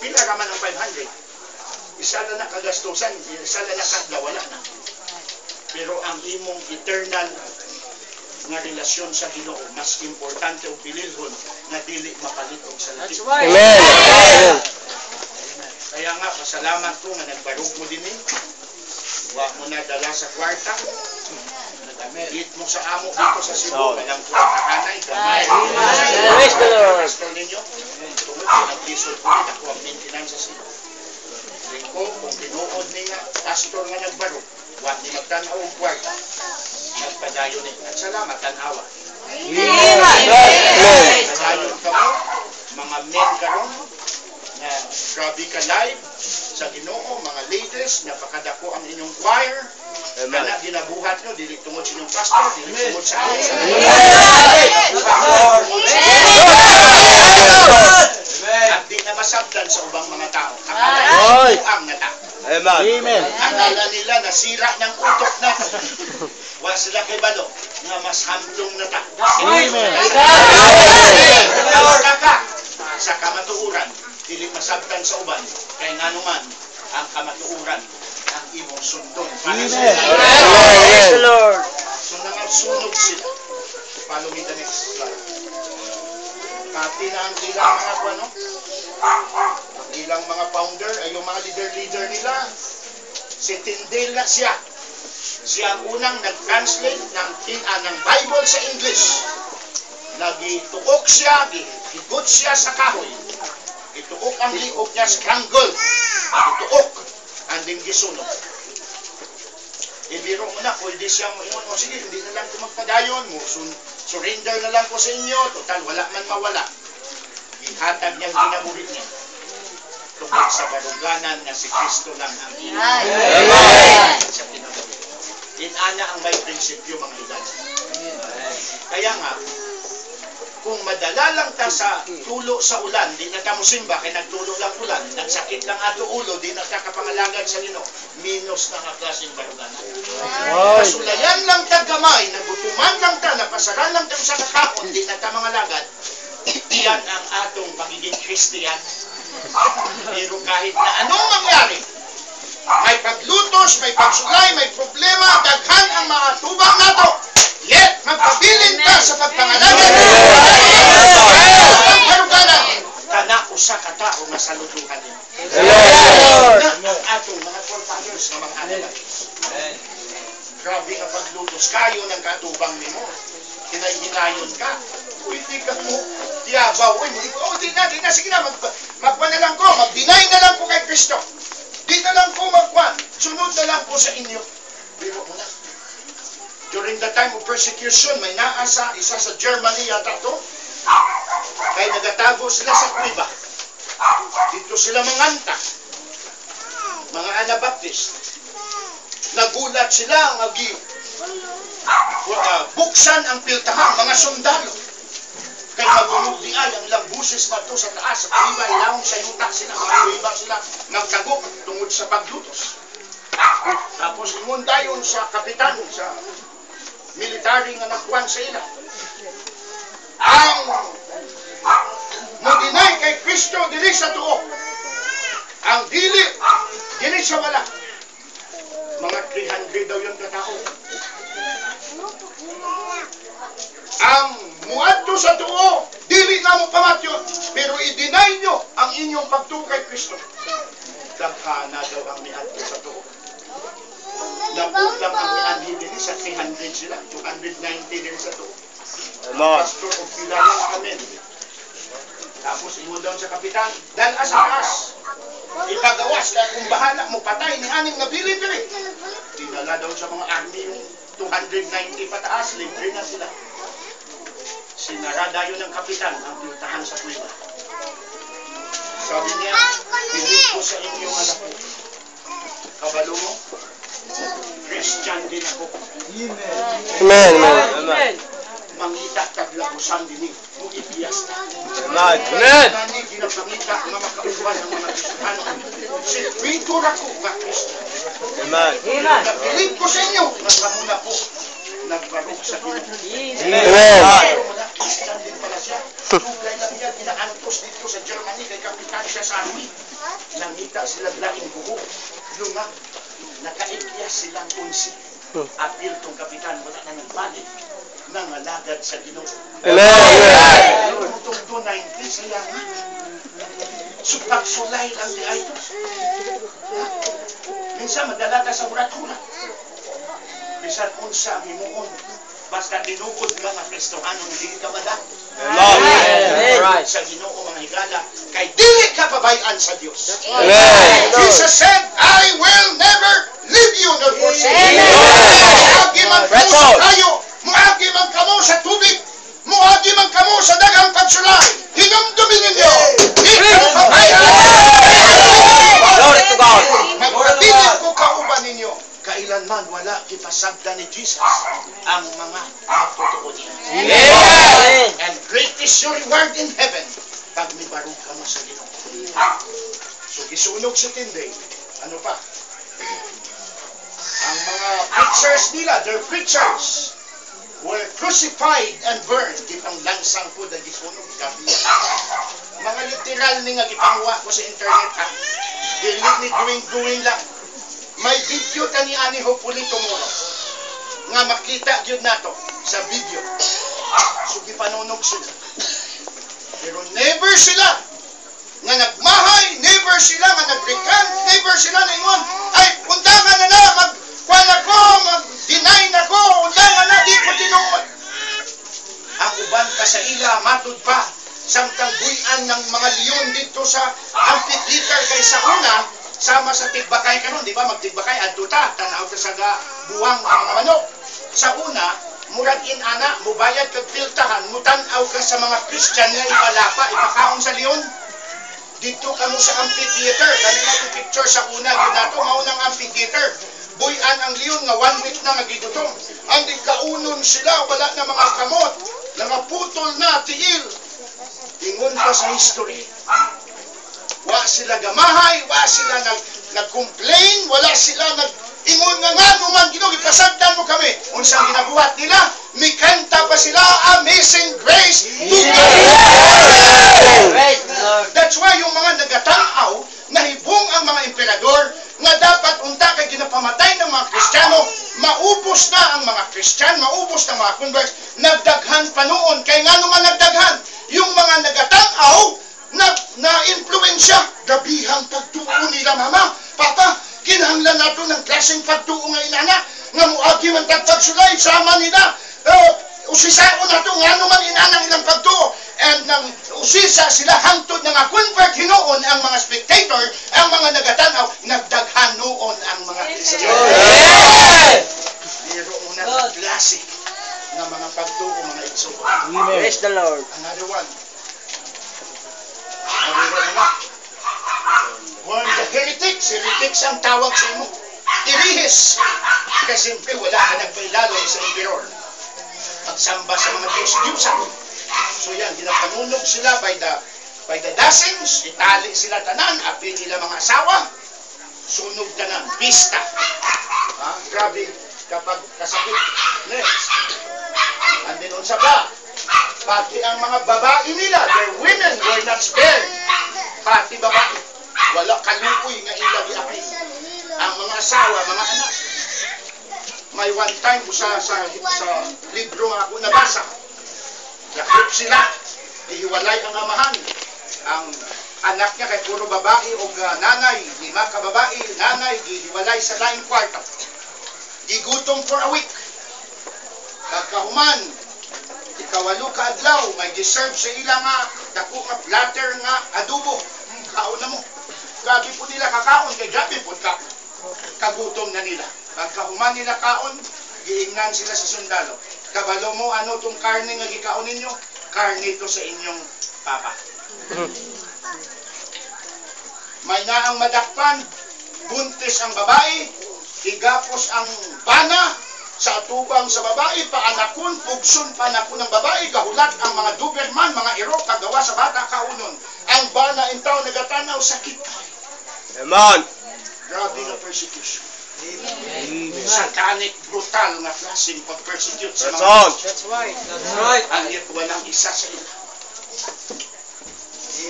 pila raman ang 500. Isa na nakagastusan, isa na nakadla, wala na. Pero ang imong eternal nga relasyon sa Ginoo mas importante og bililhon nga dili mapalit og salati. Amen. Kaya nga pasalamat ko nga nagbarog mo dinhi. Wa mo na dala sa kwarta. Nagamit mo sa amo dito sa Cebu, ang kwarta kanay gamay. Praise the Lord. Pastor ninyo, tungod nag-lisod ko ako ang maintenance sa Cebu. Ko kung tinuod ni nga pastor nga nagbarog, wa ni magtan-aw og kwarta. Nagpadayon ni at salamat tan-awa. Nagpadayon ka mo, mga men karon na grabe ka live sa Ginoo, mga ladies, napakadako ang inyong choir. Kana ginabuhat nyo, dili tungod sa inyong pastor, dili tungod sa amin. At di na masabdan sa ubang mga tao. Akala ang nata. Amen. Akala nila nasira ng utok na. Wa sila kay balo nga mas hamdong nata. Amen. Sa kamatuuran, dili masabtan sa uban, kay nanuman ang kamatuuran ang imong sundon. Amen. Praise the Lord. So nangasunog sila. Follow me the next slide. Pati na ang ilang mga ano? Ang ilang mga founder, ay yung mga leader nila. Si Tyndale na siya. Siya ang unang nag-translate ng Bible sa English. Nagituok siya, gigot siya sa kahoy. Ituok ang liog niya, strangle. Ituok ang gisunog. Ibiro mo na, pwede siyang ingon mo, sige, hindi na lang ito magpadayon mo. Surrender na lang po sa inyo. Total, wala man mawala. Ihatag niyang ginaburit niya. Tungkol sa baruganan na si Kristo lang ang Amen. Sa pinaburit. Inana ang may prinsipyo mga lugar. Kaya nga, kung madala lang ta sa tulo sa ulan, di na ta musimba, kaya nagtulo lang ulan, nagsakit lang ato ulo, di na ta kapangalagad sa Ginoo, minus na nga klaseng baruganan. Kasulayan lang ta gamay, nagutuman lang ta, napasaran lang ta sa kakakon, di na ta mga lagad, iyan ang atong pagiging Kristiyan. Pero kahit na anong mangyari, may paglutos, may pagsulay, may problema, daghan ang mga tubang nato, yet magpabilin ta sa pagpangalaga ang baruganan. Kana usa ka tao nga saluduhan niya. Ang atong mga forefathers nga mga anak. Grabe nga paglutos kayo ng katubang nimo. Hinay-hinayon ka. Pwede ka mo tiyabaw. Di na, sige na, magpan na lang ko, mag-deny na lang ko kay Kristo. Di na lang ko magpan. Sunod na lang ko sa inyo. Pero muna, during the time of persecution, may naasa, isa sa Germany yata to, kaya nagatago sila sa kuiba. Dito sila manganta. Mga Anabaptist. Nagulat sila ang buksan ang piltahan, mga sundalo. Kaya magulog di ay ang ilang buses na to sa taas, sa kuiba, ilawang sa yuta sila, mga kuiba sila, nagtagok tungod sa paglutos. Tapos imundayon sa kapitan, sa military nga nagkuhan sa ila. Ang mo-deny kay Kristo dili sa tuo. Ang dili dili sa wala. Mga 300 daw yung katao. Ang muadto sa tuo, dili na mo pamatyon, pero i-deny nyo ang inyong pagtuo kay Kristo. Daghana daw ang miadto sa tuo. Napulang ang mianhi din sa 300 sila, 290 din sa tuo. Pastor o pilayan kami. Tapos ingon daw sa kapitan, dahil asas, ipagawas, kaya kung bahala mo patay ni aning nga bilin dili. Dinala daw sa mga army yung 290 pataas, libre na sila. Sinara dayon ng kapitan ang pintahan sa kuiba. Sabi niya, bilib ko sa inyong anak ko. Kabalo mo, Christian din ako. Amen. Mangita taglabusan din mo ipiyas na. Amen. Nani ginapangita nga makauban ng mga Kristiyano. Sirvitor ako nga Kristiyan. Amen. Nabilib ko sa inyo nga kamuna po nagbarog sa Ginoo. Amen. Kristiyan din pala siya. Dugay lang niya, ginaantos dito sa Germany, kay kapitan siya sa army. Nangita sila laing buhok. Lunga, nakaikyas silang unsi. Apil tong kapitan, wala na nagbalik. Nangalagad sa Ginoo. Amen. Itong 290 sila. So pagsulay lang di ay. Minsan madala ka sa urat-urat. Bisan unsa ang himuon. Basta tinukod ka nga Kristohanon, hindi ka mada. Amen. Sa Ginoo mga higala, kay dili ka pabayaan sa Dios. Amen. Jesus said, I will never leave you nor forsake you. Muagi man kamo sa kayo, muagi man kamo sa tubig, muagi man kamo sa daghang pagsulay. Hinumdumin ninyo. Hindi ka pabayaan. Glory to God. Magpabilit ko kauban ninyo. Kailanman wala gipasagda ni Jesus ang mga magtotoo niya. Amen. And great is your reward in heaven pag may barug ka mo sa Ginoo. So gisunog sa tindi, ano pa? Ang mga preachers nila, their preachers, were crucified and burned. Gipang langsang po na gisunog. Mga literal ni nga gipangwa ko sa internet ha. Dili ni doing lang. May video tani ani hopefully tomorrow. Nga makita gyud nato sa video. So gipanunog sila. Pero never sila nga nagmahay, never sila nga nagrekant, never sila na ingon, ay undangan na magkuan ako, mag-deny na ko, undangan na, di ko tinuod. Ang uban ka sa ila, matud pa, samtang buyan ng mga leon dito sa amphitheater kaysa una, sama sa tigbakay kanon, di ba? Magtigbakay, adto ta, tanaw ta sa buwang ang mga manok. Sa una, murag inana, mubayad kag piltahan, mutanaw ka sa mga Christian nga ipalapa, ipakaon sa leon. Dito ka mo sa amphitheater, kanina ito picture sa una, yun nato, maunang amphitheater. Buyan ang leon nga 1 week na nagigutom. Ang di kaunon sila, wala na mga kamot, nangaputol na, tiil. Ingon pa sa history. Wa sila gamahay, wa sila nag-complain, wala sila ingon nga numan Ginoo ipasagdan mo kami. Unsang ginabuhat nila? Mikanta pa sila Amazing Grace. That's why yung mga nagatanaw, nahibong ang mga emperador nga dapat unta kay ginapamatay ng mga Kristiyano, maubos na ang mga Kristyan, maubos na mga converts, nagdaghan pa noon. Kay nga naman nagdaghan, yung mga nagatanaw, na-influensya, gabihang pagtuo nila, mama, papa, kinahanglan nato ng klaseng pagtuo nga inana, nga muagi man tagpagsulay, sama nila, usisaon nato, nga naman inanang ilang pagtuo, and nang usisa sila hangtod na nga convert hinoon ang mga spectator, ang mga nagatanaw, nagdaghan noon ang mga Kristiyan. Mayroon muna na klase ng mga pagtuo, mga itso. Praise the Lord. Another one. Warn the heretics ang tawag sa imo. Irihis. Kasi siyempre wala ka nagpailalong sa emperor. Pagsamba sa mga Diyos-Diyusan. So yan, ginapanunog sila by the dozens, itali sila tanan, apil nila mga asawa, sunog tanan, pista. Grabe, kapag kasakit. Next. And then unsa pa? Pati ang mga babae nila, their women were not spared. Pati babae. Wala kaluoy nga ilang iapin. Ang mga asawa, mga anak. May one time sa libro nga ako nabasa. Yakip sila. Ihiwalay ang amahan. Ang anak niya kay puro babae o nanay. 5 ka babae, nanay, ihiwalay sa laing kwarto. Gigutom for a week. Pagkahuman, ikawalo ka adlaw, may deserve sa ilang nga dako nga platter nga adobo. Kaon na mo. Grabe po nila kakaon, kay grabe po kagutom na nila. Pagkahuman nila kaon, giingnan sila sa sundalo. Kabalo mo, ano tong karne nga gikaon ninyo? Karne ito sa inyong papa. May naang madakpan, buntis ang babae, igapos ang bana, sa atubang sa babae, paanakon, pugson panakon ng babae, gahulat ang mga Doberman, mga iro, kagawa sa bata kaunon. Ang bana intaw nagatanaw sakit. Amen. Grabe na persecution. Satanic, brutal nga klaseng pag-persecute sa mga That's on. That's right. That's right. Ang walang isa sa ila.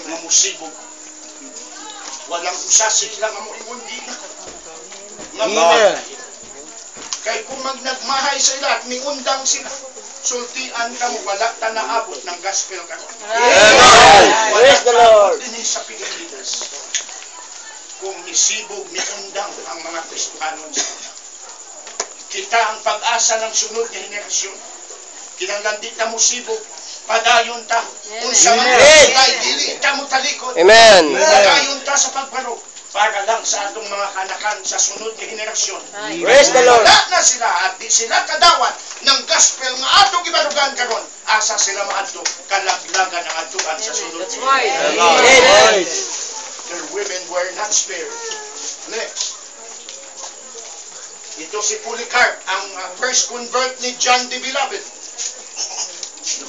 Nga musibog. Walang usa sila nga mo imundi na. Nga Amen. kay kung nagmahay sila at miundang sila, sultian ka mo, wala ta naabot ng gospel ka. Amen. Praise the Lord. Din sa Pilipinas. Kung misibog, miundang ang mga Kristohanon sa una. Kita ang pag-asa ng sunod na henerasyon. Kinanglan di ta musibog, padayon ta. Kung sa mga Amen. dili ta mo talikod. Amen. Padayon ta sa pagbarog. Para lang sa atong mga kanakan sa sunod na henerasyon. Praise the Lord. Wala na sila at di sila kadawat ng gospel nga atong ibarugan karon. Asa sila maadto kalaglagan ang atuan sa sunod. Amen. Their women were not spared. Next. Ito si Polycarp, ang first convert ni John the Beloved.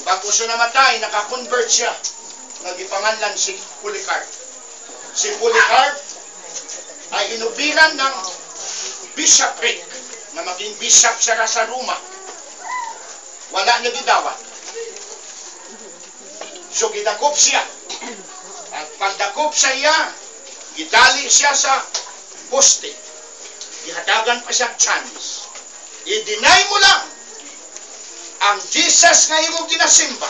Bago siya namatay, naka-convert siya. Nagipanganlan si Polycarp. Si Polycarp ay inubilan ng bishopric na maging bishop siya sa Roma. Wala niya gidawat. So gidakop siya. At pagdakop sa iya, gitali siya sa poste. Gihatagan pa siya chance. I-deny mo lang ang Jesus nga imo ginasimba.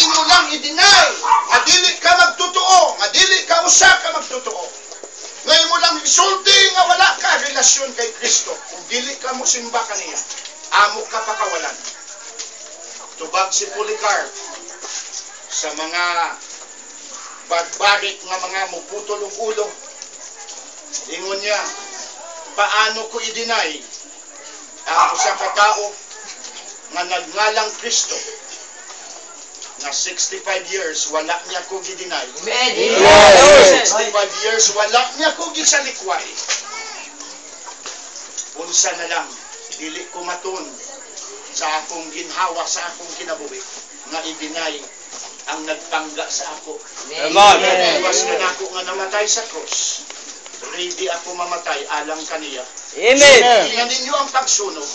Imo lang i-deny nga dili ka magtotoo, nga dili ka usa ka magtotoo. Ngayon mo lang isulti nga wala ka relasyon kay Kristo. Kung dili ka mo simba kaniya, amo ka pakawalan. Tubag si Polycarp sa mga barbarik nga mga muputol ang ulo. Ingon niya, paano ko i-deny ang usa ka tao nga nagngalang Kristo na 65 years wala niya ko gidinay. Amen. 65 years wala niya ko gisalikway. Unsa na lang dili ko matun sa akong ginhawa sa akong kinabuhi nga i-deny ang nagpangga sa ako. Amen. Iwas na nako nga namatay sa cross. Ready ako mamatay alang kaniya. Amen. Tingnan ninyo ang pagsunog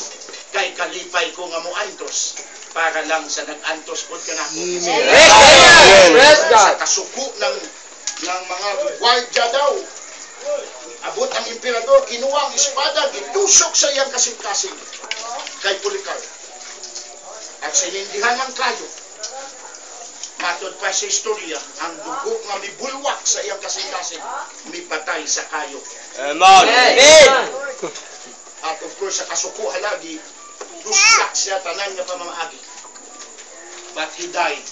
kay kalipay ko nga mo antos para lang sa nag-antos pod ka nako. Praise God. Sa kasuko ng mga guardia daw. Abot ang emperador, kinuha ang espada, gitusok sa iyang kasing-kasing kay Polycarp. At sinindihan ang kayo. Matod pa sa istorya, ang dugo nga mibulwak sa iyang kasing-kasing, mipatay sa kayo. Amen. At of course, sa kasuko halagi, duslak siya tanan nga pamamaagi. But he died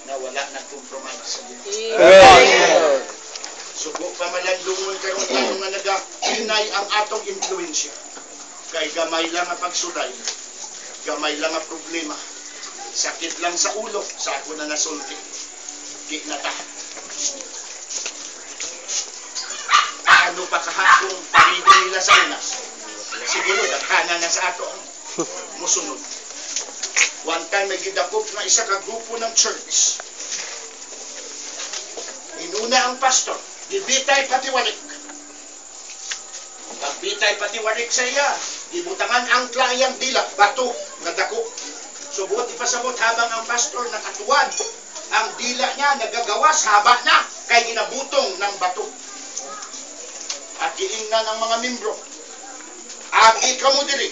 na wala nag-compromise sa Ginoo. Amen. Sugo pa malandungon karon tayo nga nagahinay ang atong impluensya. Kay gamay lang ang pagsulay, gamay lang ang problema. Sakit lang sa ulo, sa ako na nasulti. Di na ta. Paano pa kahapong pariho nila sa una? Siguro, daghana na sa ato ang musunod. One time, may gidakop na isa ka grupo ng church. Inuna ang pastor, gibitay patiwarik. Pagbitay patiwarik sa iya, gibutangan ang klayang dila, bato, nga dako. So buhat ipasabot habang ang pastor nakatuwad, ang dila niya nagagawas, haba na, kay ginabutong ng bato. At giingnan ang mga membro, agi ka mo diri.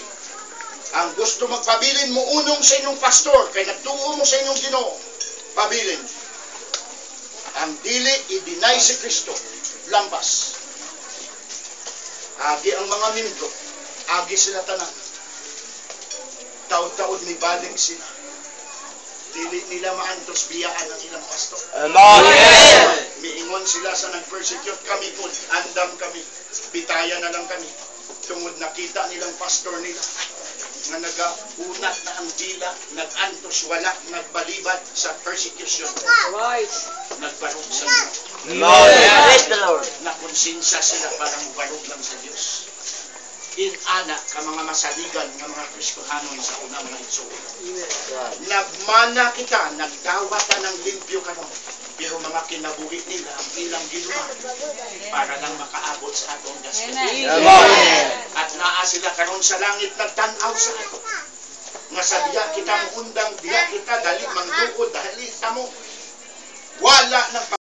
Ang gusto magpabilin mo unong sa inyong pastor, kay nagtuo mo sa inyong Ginoo, pabilin. Ang dili, i-deny si Kristo, lambas. Agi ang mga membro, agi sila tanan. Taod-taod may balik sila. Dili nila maantos biyaan ang ilang pastor. Amen. Miingon sila sa nag-persecute kami po, andam kami, bitaya na lang kami. Tungod nakita nilang pastor nila nga nagaunat na ang dila, nag-antos, wala, nagbalibad sa persecution. Nagbarog sa Diyos. Praise the Lord. Nakonsensya sila parang barog lang sa Diyos. Inana ka mga masaligan ng mga Kristohanon sa unang mga igsoon. Nagmana kita, nagdawata ng limpyo ka nun. Pero mga kinabuhi nila ang ilang ginawa para lang makaabot sa atong gospel. Amen. At naa sila karon sa langit nagtanaw sa ato. nga sa diya kita mo undang, diya kita dali mangduod dahil ita mo wala ng